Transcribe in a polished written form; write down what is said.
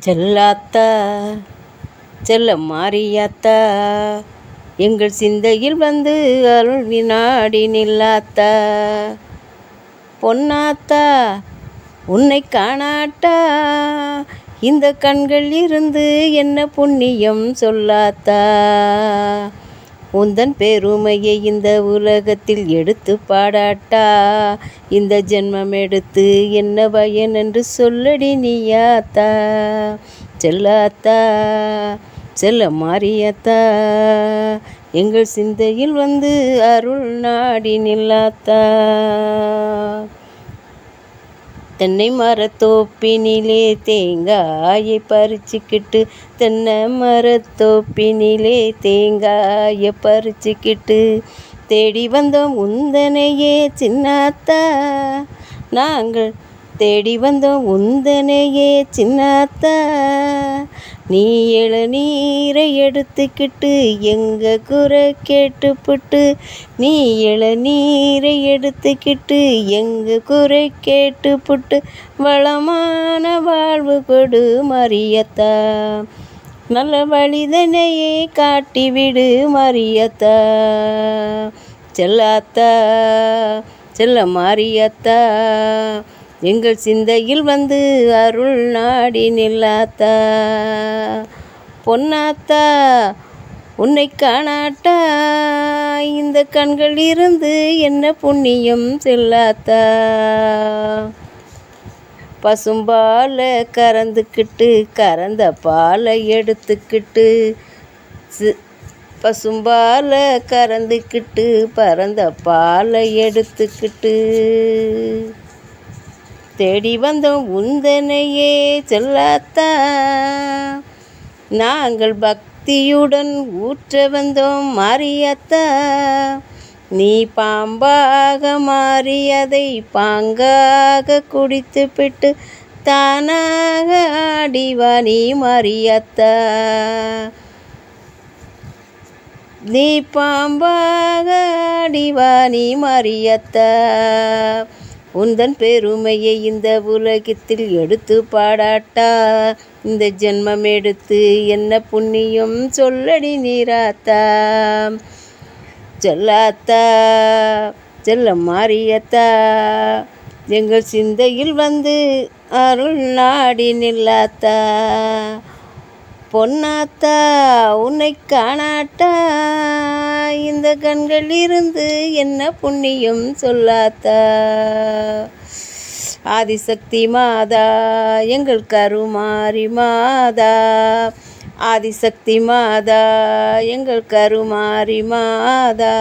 செல்லாத்தா செல்ல மாரியாத்தா எங்கள் சிந்தையில் வந்து அருள் வினாடி நில்லாத்தா. பொன்னாத்தா உன்னை காணாட்டா இந்த கண்கள் இருந்து என்ன புண்ணியம் சொல்லாத்தா. உந்தன் பெருமையை இந்த உலகத்தில் எடுத்து பாடாட்டா இந்த ஜென்மம் எடுத்து என்ன பயன் என்று சொல்லடி நீயாத்தா. செல்லாத்தா செல்ல மாரியாத்தா எங்கள் சிந்தையில் வந்து அருள் நாடி நில்லாத்தா. தென்னை மரத்தோப்பினிலே தேங்காயை பறிச்சுக்கிட்டு தென்னை மரத்தோப்பினிலே தேங்காயை பறிச்சுக்கிட்டு தேடி வந்தோம் உந்தனையே சின்னாத்தா. நாங்கள் தேடி வந்தோம் உந்தனையே சின்னாத்தா. நீ இளநீரை எடுத்துக்கிட்டு எங்க குறை கேட்டுப்புட்டு நீ இளநீரை எடுத்துக்கிட்டு எங்க குறை கேட்டுப்புட்டு வளமான வாழ்வு கொடு மாரியாத்தா. நல்ல வழிதனையே காட்டிவிடு மாரியாத்தா. செல்லாத்தா செல்ல மாரியாத்தா எங்கள் சிந்தையில் வந்து அருள் நாடி நில்லாத்தா. பொன்னாத்தா உன்னை காணாட்டா இந்த கண்கள் இருந்து என்ன புண்ணியம் செல்லாத்தா. பசும்பாலை கறந்துக்கிட்டு கறந்த பாலை எடுத்துக்கிட்டு பசும்பாலை கறந்துக்கிட்டு பறந்த பாலை எடுத்துக்கிட்டு தேடி வந்தோம் உந்தனையே செல்லாத்தா. நாங்கள் பக்தியுடன் ஊற்ற வந்தோம் மாரியாத்தா. நீ பாம்பாக மாறி அதை பாங்காக குடித்து விட்டு தானாக ஆடிவா நீ மாரியாத்தா. நீ பாம்பாக ஆடிவா நீ மாரியாத்தா. உந்தன் பெருமையை இந்த உலகத்தில் எடுத்து பாடாட்டா இந்த ஜென்மம் எடுத்து என்ன புண்ணியம் சொல்லடி நீராத்தா. செல்லாத்தா செல்ல மாரியாத்தா எங்கள் சிந்தையில் வந்து அருள் நாடி நில்லாத்தா. பொன்னாத்தா உன்னை காணாட்டா இந்த கண்கள் இருந்து என்ன புண்ணியம் சொல்லாத்தா. ஆதிசக்தி மாதா எங்கள் கருமாரி மாதா. ஆதிசக்தி மாதா எங்கள் கருமாரி மாதா.